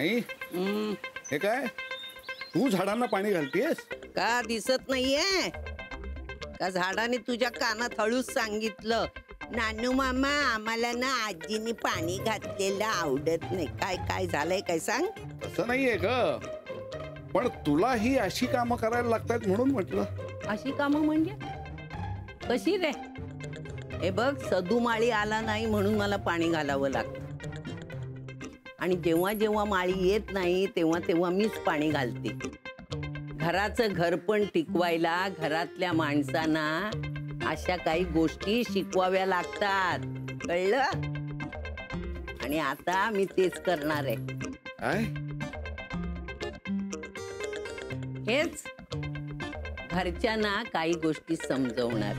आई हे काय तू झाडांना पाणी घालतेस का दिसत नाहीये का झाडाने तुझ्या कानात हळूच सांगितलं नानू मामा आम्हाला ना आजीने पाणी घातलेलं आवडत नाही. काय काय झालंय काय सांग. तसं नाहीये ग पण तुला ही अशी कामं करायला लागतात म्हणून म्हटलं. अशी कामं म्हणजे कशी रे. हे बघ सदू माळी आला नाही म्हणून मला पाणी घालावं लागतं आणि जेव्हा जेव्हा माळी येत नाही तेव्हा तेव्हा मीच पाणी घालते. घराचं घर पण टिकवायला घरातल्या माणसांना अशा काही गोष्टी शिकवाव्या लागतात कळलं. आणि आता मी तेच करणार आहे. काय हेच घरच्यांना काही गोष्टी समजवणार.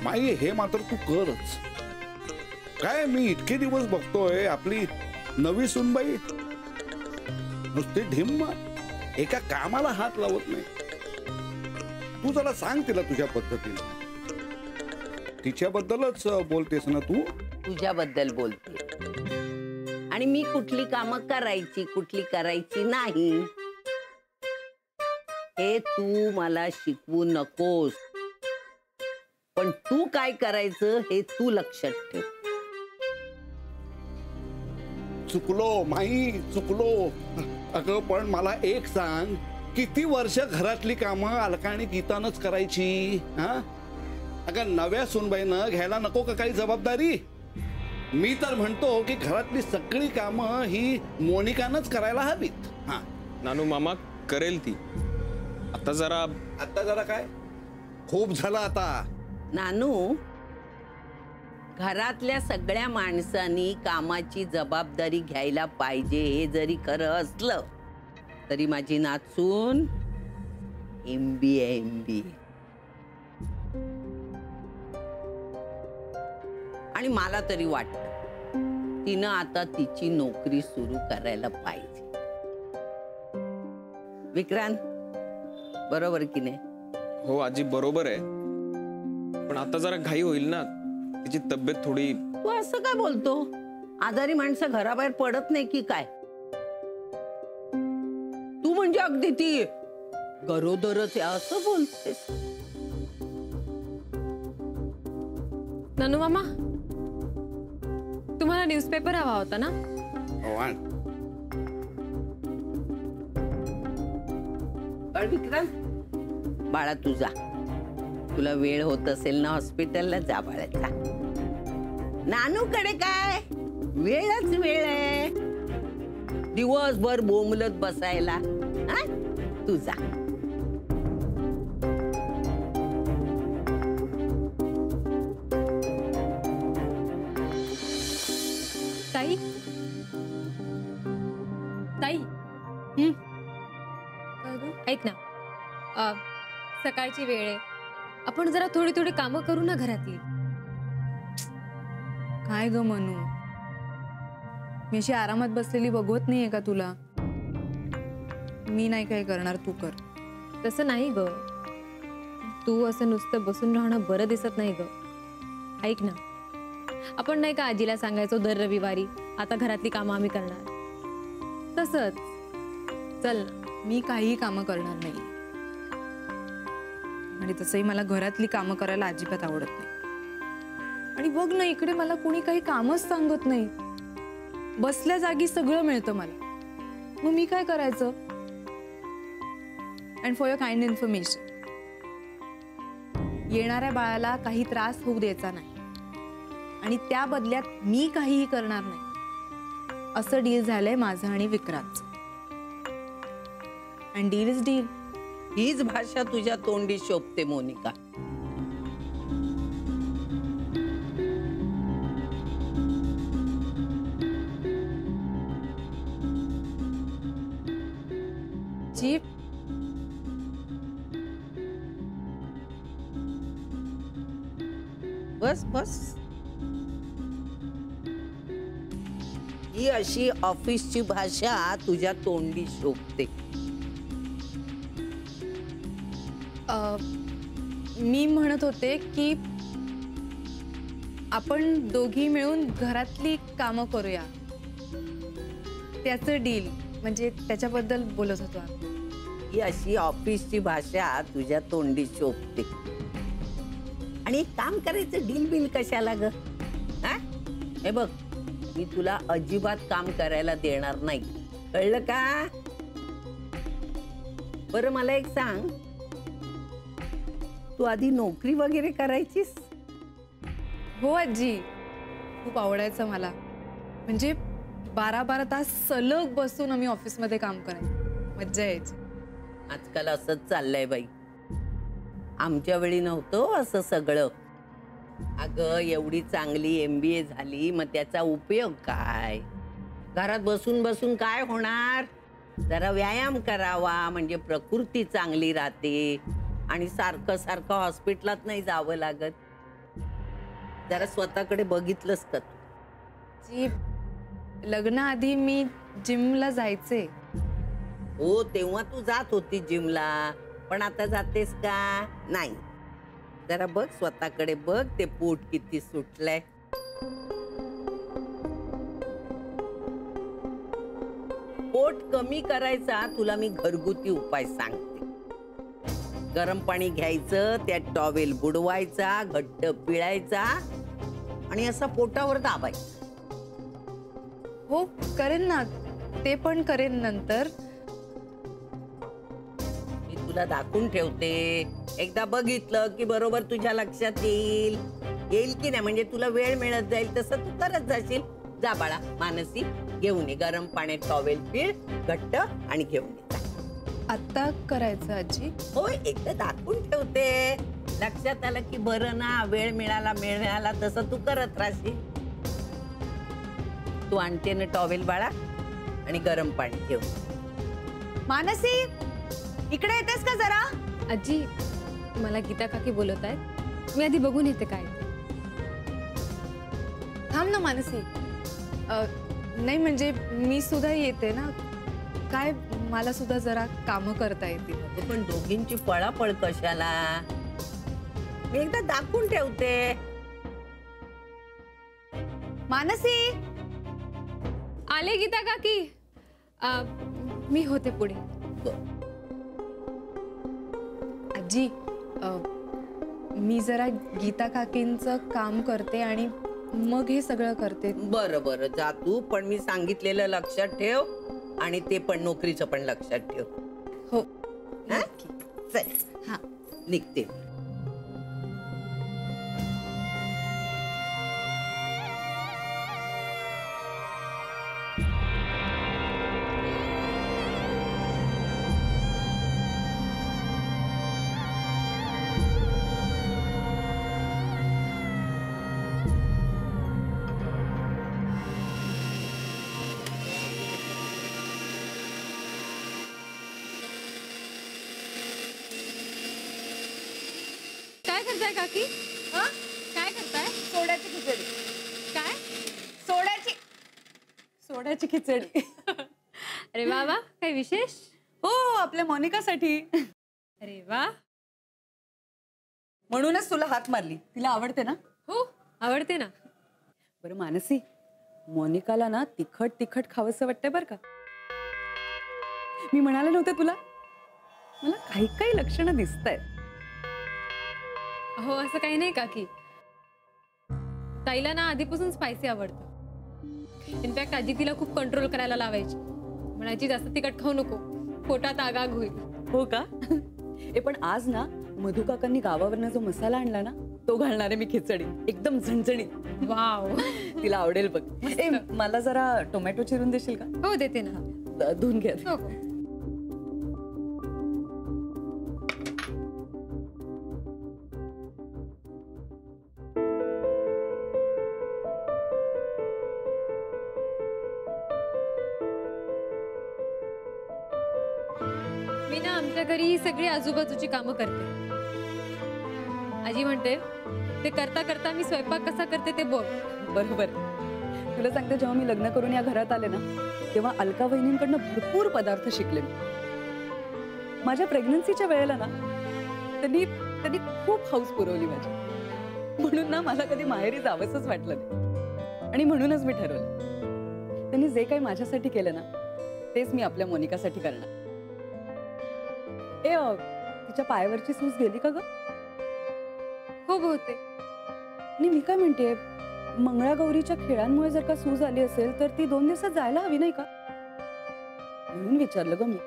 माई हे मात्र तू करच. काय मी इतके दिवस बघतोय आपली नवी सुनबाई नुसती ढिम्म एका कामाला हात लावत नाही. तू जरा सांग तिला तुझ्या पद्धतीने. तिच्याबद्दलच बोलतेस ना तू. तुझ्याबद्दल बोलते आणि मी कुठली कामं करायची कुठली करायची नाही हे तू मला शिकवू नकोस. पण तू काय करायचं हे तू लक्षात ठेव. चुकलो माई चुकलो. अगं पण मला एक सांग किती वर्ष घरातली कामं अलकाने गीतानच करायची. हा अगं नव्या सुनबाईनं घ्यायला नको का काही जबाबदारी. मी तर म्हणतो की घरातली सगळी कामं ही मोनिकानच करायला हवीत. हा नानू मामा करेल ती. आता जरा काय खूप झालं आता. नानू घरातल्या सगळ्या माणसांनी कामाची जबाबदारी घ्यायला पाहिजे हे जरी खरं असलं तरी माझी नाचून MBA आणि मला तरी वाटतं तिनं आता तिची नोकरी सुरू करायला पाहिजे. विक्रांत बरोबर की नाही. हो आजी बरोबर आहे पण आता जरा घाई होईल ना. तिची तब्येत थोडी. तू असं काय बोलतो. आजारी माणसं घराबाहेर पडत नाही की काय. तू म्हणजे अगदी ती गरोदरच आहे असं बोलतेस. नानू मामा तुम्हाला न्यूजपेपर हवा होता ना. विक्रांत बाळा तुझा तुला वेळ होत असेल ना हॉस्पिटलला जा बाळा जा. नानूकडे काय वेळच वेळ आहे दिवसभर बोंबलत बसायला. हा तुझा ताई ताई ऐक ना सकाळची वेळ आहे आपण जरा थोडी थोडी कामं करू ना घरातली. काय ग मनू मी अशी आरामात बसलेली बघवत नाहीये का तुला. मी नाही काय करणार तू कर. तसं नाही ग तू असं नुसतं बसून राहणं बरं दिसत नाही ग. ऐक ना आपण नाही का आजीला सांगायचो दर रविवारी आता घरातली कामं आम्ही करणार. तसंच चल ना. मी काही कामं करणार नाही आणि तसंही मला घरातली कामं करायला अजिबात आवडत नाही. आणि बघ ना इकडे मला कोणी काही कामच सांगत नाही. बसल्या जागी सगळं मिळतं मला. मग मी काय करायचं. And for your kind information येणाऱ्या बाळाला काही त्रास होऊ द्यायचा नाही आणि त्या बदल्यात मी काहीही करणार नाही असं डील झालंय माझं आणि विक्रांतचं. And deal is deal. हीच भाषा तुझ्या तोंडी शोभते मोनिका. जी बस बस ही अशी ऑफिसची भाषा तुझ्या तोंडी शोभते. मी म्हणत होते की आपण दोघी मिळून घरातली कामं करूया त्याचं डील म्हणजे त्याच्याबद्दल बोलत होतो आम्ही. ही अशी ऑफिसची भाषा तुझ्या तोंडी शोभते. आणि एक काम करायचं, डील बिल कशाला ग? हा? हे बघ, मी तुला अजिबात काम करायला देणार नाही, कळलं का? बरं मला एक सांग, तू आधी नोकरी वगैरे करायचीस? हो आजी, खूप आवडायचं मला. म्हणजे 12-12 तास सलग बसून आम्ही ऑफिसमध्ये काम करायचो, मज्जा यायची. आजकाल असंच चाललंय बाई. आमच्या वेळी नव्हतं असं सगळं. अगं एवढी चांगली MBA झाली, मग त्याचा उपयोग काय? घरात बसून बसून काय होणार? जरा व्यायाम करावा म्हणजे प्रकृती चांगली राहते आणि सारखं सारखं हॉस्पिटलात नाही जावं लागत. जरा स्वतःकडे बघितलंस का तू? जी, लग्नाआधी मी जिमला जायचे. हो, तेव्हा तू जात होती जिमला, पण आता जातेस का? नाही. जरा बघ स्वतःकडे बघ, ते पोट किती सुटलंय. पोट कमी करायचा तुला मी घरगुती उपाय सांगते. गरम पाणी घ्यायचं, त्यात टॉवेल बुडवायचा, घट्ट पिळायचा आणि असा पोटावर दाबायचा. हो करेन ना, ते पण करेन नंतर. मी तुला दाखवून ठेवते, एकदा बघितलं की बरोबर तुझ्या लक्षात येईल की नाही. म्हणजे तुला वेळ मिळत जाईल तसं तू करत जाशील. जा बाळा मानसी, घेऊन ये गरम पाण्यात टॉवेल पिळ, घट्ट आणि घेऊन ये. आता करायचं आजी? होय, एकदा दाखवून ठेवते, लक्षात आलं की बरं ना. वेळ मिळाला तसं तू करत राहशील. तू आणते ना टॉवेल बाळा आणि गरम पाणी घेऊन. मानसी, इकडे येतेस का जरा? आजी, मला गीता काकी बोलत आहेत, मी आधी बघून येते काय ते. थांब ना मानसी. नाही म्हणजे मी सुद्धा येते ना. काय, मला सुद्धा जरा कामं करता येतील. पण दोघींची पळापळ कशाला? मी एकदा दाखवून ठेवते. मानसी, आले गीता काकी. मी होते पुढे. आजी, मी जरा गीता काकींचं काम करते आणि मग हे सगळं करते. बरं बरं, जा तू, पण मी सांगितलेलं लक्षात ठेव आणि ते पण नोकरीचं पण लक्षात ठेव. हो हा? नक्की. चल, हा, निघते. काय करताय काकी? काय करताय? सोड्याची खिचडी. काय? सोड्याची खिचडी. अरे वा वा, काय विशेष? हो, आपल्या मोनिकासाठी. अरे वा. म्हणूनच तुला हाक मारली. तिला आवडते ना? हो, आवडते ना. बरं मानसी, मोनिकाला ना तिखट तिखट खावंसं वाटतंय बरं का. मी म्हणाले नव्हते तुला, मला काही काही लक्षणं दिसतायत. हो, असं काही नाही काकी. ताईला ना आधीपासून स्पायसी आवडतं. इनफॅक्ट आजी तिला खूप कंट्रोल करायला लावायची. म्हणायची जास्त तिखट खाऊ नको, पोटात आगाग होईल. हो का? पण आज ना मधु काकांनी गावावरनं जो मसाला आणला ना, तो घालणार आहे मी खिचडी. एकदम झणझणीत. वाव. तिला आवडेल बघ. मला जरा टोमॅटो चिरून देशील का? हो, देते ना. धुवून घ्या. हो. मी ना आमच्या घरी ही सगळी आजूबाजूची कामं करते. आजी म्हणते ते करता करता मी स्वयंपाक कसा करते ते बघ. बरोबर. तुला सांगते, जेव्हा मी लग्न करून या घरात आले ना, तेव्हा अलका वहिनींकडनं भरपूर पदार्थ शिकले मी. माझ्या प्रेग्नन्सीच्या वेळेला ना त्यांनी खूप हौस पुरवली माझी. म्हणून ना मला कधी माहेरी जावंसच वाटलं नाही. आणि म्हणूनच मी ठरवलं, त्यांनी जे काही माझ्यासाठी केलं ना तेच मी आपल्या मोनिकासाठी करणार. तिच्या पायावरची सूज गेली का ग? हो बहुतेक. आणि मी काय म्हणते, मंगळागौरीच्या खेळांमुळे जर का सूज आली असेल तर ती 2 दिवसात जायला हवी नाही का? म्हणून विचारलं ग मी.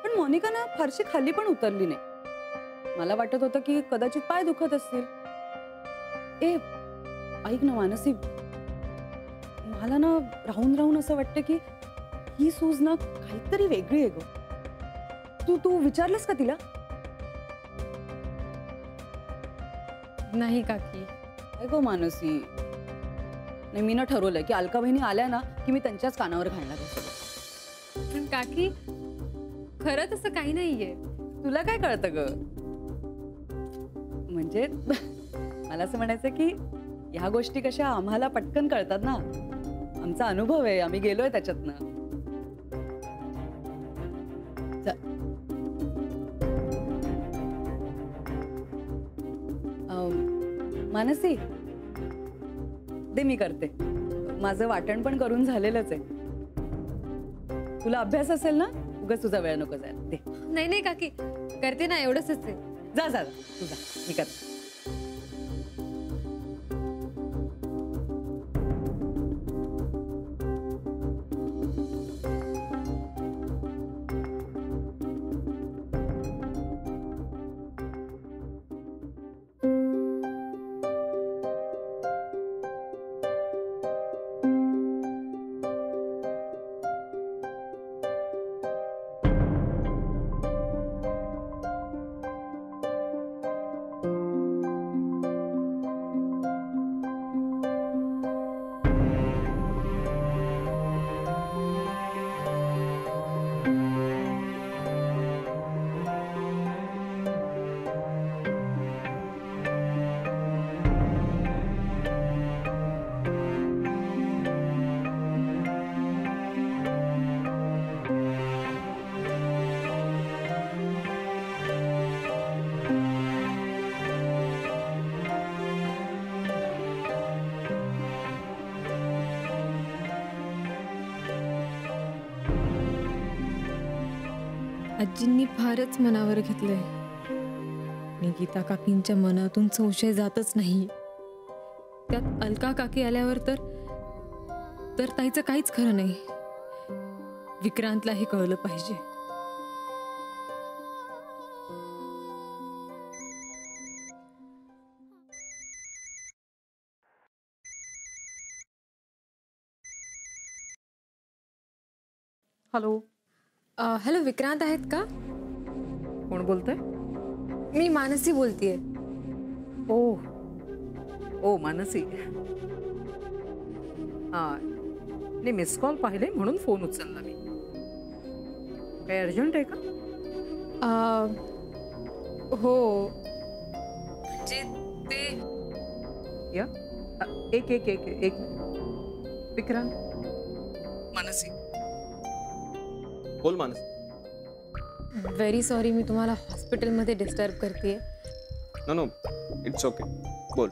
पण मोनिका ना फारशी खाली पण उतरली नाही. मला वाटत होतं की कदाचित पाय दुखत असतील. ऐक ना मानसी, मला ना राहून राहून असं वाटतं की ही सूज ना काहीतरी वेगळी आहे ग. तू विचारलंस का तिला? नाही काकी. काय गो मानसी, नाही मी ना ठरवलंय की अलका बहिणी आल्या ना की मी त्यांच्याच कानावर घालणार आहे. पण काकी खरं तसं काही नाहीये. तुला काय कळतं ग? म्हणजे मला असं म्हणायचं की ह्या गोष्टी कशा आम्हाला पटकन कळतात ना. आमचा अनुभव आहे, आम्ही गेलोय त्याच्यातनं. मानसी, दे मी करते. माझं वाटण पण करून झालेलंच आहे. तुला अभ्यास असेल ना, उगाच तुझा वेळ नको जायला. दे. नाही नाही काकी, करते ना, एवढंच आहे. जा जा तुझा, मी करते. आजींनी फारच मनावर घेतलंय आणि गीता काकींच्या मनातून संशय जातच नाही. त्यात अलका काकी आल्यावर तर ताईचं काहीच खरं नाही. विक्रांतलाही कळलं पाहिजे. हॅलो. हॅलो, विक्रांत आहेत का? कोण बोलतंय? मी मानसी बोलतेय. ओ मानसी, नाही मिस कॉल पाहिले म्हणून फोन उचलला मी. काय अर्जंट आहे का? हो, म्हणजे ते या एक एक एक एक विक्रांत. मानसी, बोल मानस. व्हेरी सॉरी, मी तुम्हाला हॉस्पिटलमध्ये डिस्टर्ब करते. नो, इट्स ओके, बोल.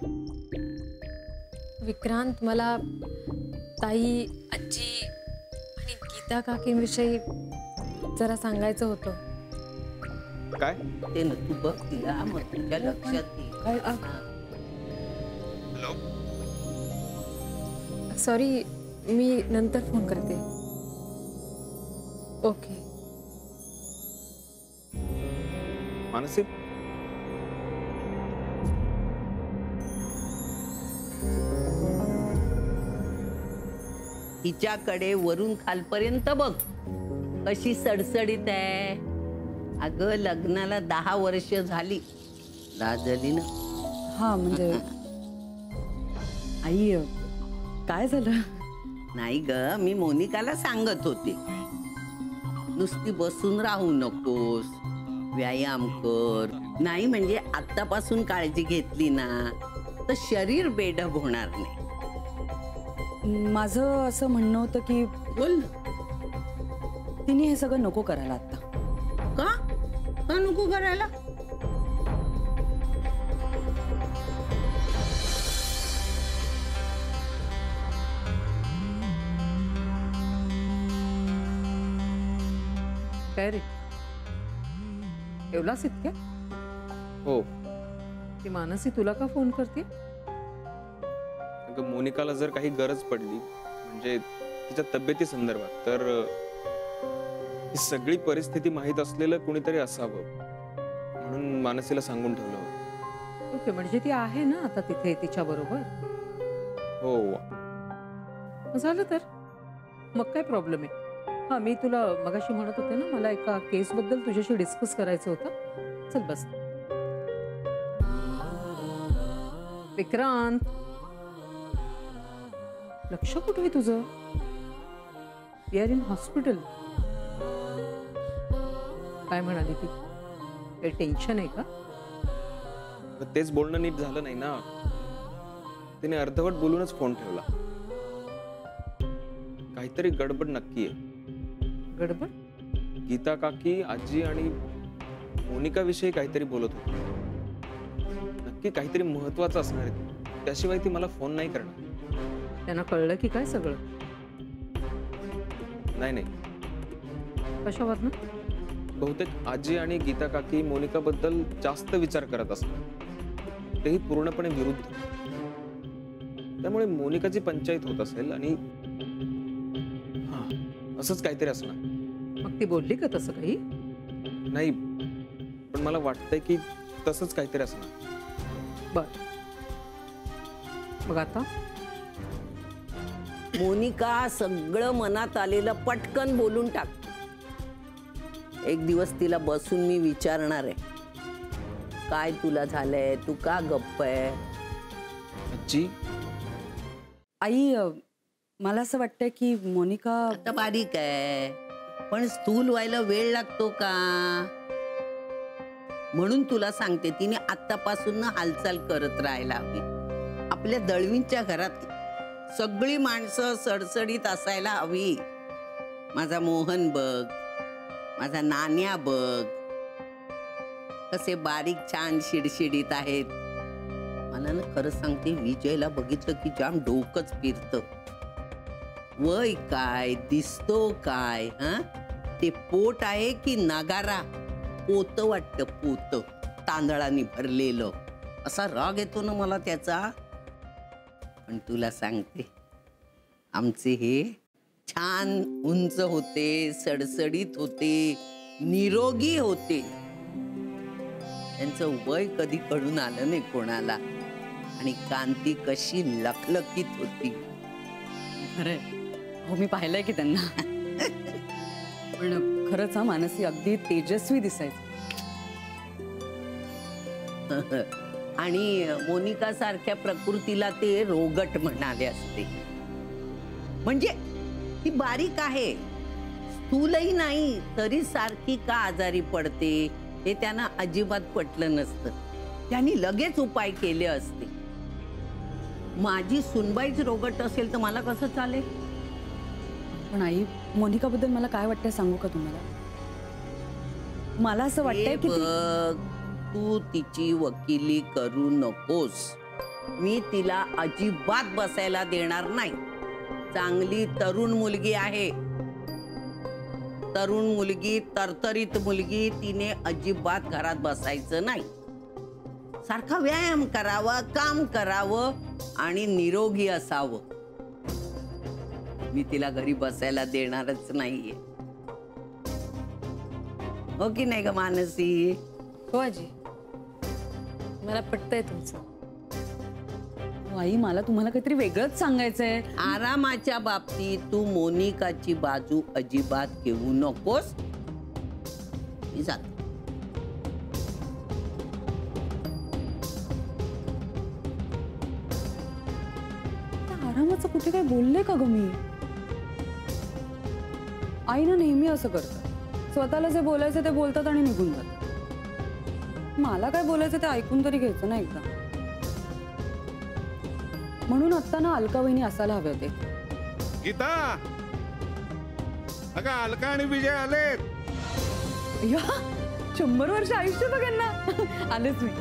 विक्रांत, मला ताई, आजी आणि गीता काकींविषयी जरा सांगायचं होतं. काय? ते ना तू बघ तिला, मग तुझ्या लक्षात येईल. हॅलो. सॉरी, मी नंतर फोन करते. ओके. मानसी, हिच्याकडे वरून खालपर्यंत बघ कशी सडसडीत आहे. अगं लग्नाला 10 वर्ष झाली. लाजली ना. हा म्हणजे आई, काय झालं? नाही ग, मी मोनिकाला सांगत होते नुसती बसून राहू नकोस, व्यायाम कर. नाही म्हणजे आतापासून काळजी घेतली ना तर शरीर बेढप होणार नाही. माझं असं म्हणणं होतं की बोल ना. तिने हे सगळं नको करायला आता. का नको करायला? काय रे, एवढाच इतक्या? हो, ती मानसी तुला का फोन करते? अगं मोनिकाला जर काही गरज पडली म्हणजे तिच्या तब्येती संदर्भात तर ही सगळी परिस्थिती माहीत असलेलं कुणीतरी असावं म्हणून मानसीला सांगून ठेवलं होतं. ओके, म्हणजे ती आहे ना आता तिथे तिच्या बरोबर? हो, झालं तर मग काय प्रॉब्लेम आहे. हा, मी तुला मगाशी म्हणत होते ना, मला एका केस बद्दल तुझ्याशी डिस्कस करायचं होतं. चल बस. विक्रांत, लक्ष कुठे आहे तुझं? We are in hospital. काय म्हणाली ती? काही टेन्शन आहे का? अगं तेच बोलणं नीट झालं नाही ना. तिने अर्धवट बोलूनच फोन ठेवला. काहीतरी गडबड नक्की आहे. गडबड? गीता काकी, आजी आणि मोनिका विषयी काहीतरी बोलत होती. नक्की काहीतरी महत्वाचं असणार आहे, त्याशिवाय ती मला फोन नाही करणार. त्यांना कळलं की काय सगळं? नाही, कशावरनं? बहुतेक आजी आणि गीता काकी मोनिका बद्दल जास्त विचार करत असतात, तेही पूर्णपणे विरुद्ध. त्यामुळे मोनिकाची पंचायत होत असेल आणि हा, असंच काहीतरी असणार. मग ती बोलली का तसं काही? नाही, पण मला वाटतंय की तसंच काहीतरी असणार. बर, मग आता? मोनिका सगळं मनात आलेलं पटकन बोलून टाक. एक दिवस तिला बसून मी विचारणार आहे, काय तुला झालंय, तू का गप्प आहे? आजी, आई, मला असं वाटतंय की मोनिका आता बारीक आहे, पण स्थूल व्हायला वेळ लागतो का? म्हणून तुला सांगते, तिने आत्तापासून हालचाल करत राहायला हवी. आपल्या दळवींच्या घरात सगळी माणसं सडसडीत असायला हवी. माझा मोहन बघ, माझा नान्या बघ, कसे बारीक छान शिडशिडीत आहेत. मला ना खरं सांगते, विजयला बघितलं की जाम डोकंच फिरतं. वय काय, दिसतो काय, हा? ते पोट आहे की नगारा? पोत वाटतं, पोत तांदळाने भरलेलं. असा राग येतो ना मला त्याचा. पण तुला सांगते, आमचे हे छान उंच होते, सडसडीत होते, निरोगी होते. त्यांचं वय कधी कळून आलं नाही कोणाला. आणि कांती कशी लखलखीत होती. खरंय, हो मी पाहिलंय की त्यांना. पण खरंच हा, मानसी अगदी तेजस्वी दिसायचं. आणि मोनिका सारख्या प्रकृतीला ते रोगट म्हणाले असते. म्हणजे ती बारीक आहे, स्थूलही नाही, तरी सारखी का आजारी पडते हे त्यांना अजिबात पटलं नसतं. त्यांनी लगेच उपाय केले असते. माझी सुनबाईच रोगट असेल तर मला कसं चालेल? पण आई, मोनिका बद्दल मला काय वाटतंय सांगू का तुम्हाला? मला असं वाटतंय की बघ, तू तिची वकिली करू नकोस. मी तिला अजिबात बसायला देणार नाही. चांगली तरुण मुलगी आहे, तरुण मुलगी, तरतरीत मुलगी. तिने अजिबात घरात बसायचं नाही. सारखा व्यायाम करावा, काम करावं आणि निरोगी असावं. मी तिला घरी बसायला देणारच नाहीये. हो की नाही ग मानसी? हो आजी, मला पटतंय तुमचं. आई, मला तुम्हाला काहीतरी वेगळंच सांगायचंय. आरामाच्या बाबतीत तू मोनिकाची बाजू अजिबात घेऊ नकोस. मी जाते. आरामाचं कुठे काय बोलले का ग मी? आई ना नेहमी असं करतात. स्वतःला जे बोलायचं ते बोलतात आणि निघून जातात. मला काय बोलायचं ते ऐकून तरी घ्यायचं ना एकदा. म्हणून आता ना अलका वहिनी असायला हवे होते. गीता, अगं अलका आणि विजय आलेत. या 100 वर्ष आयुष्य बघ यांना. आलेच मी.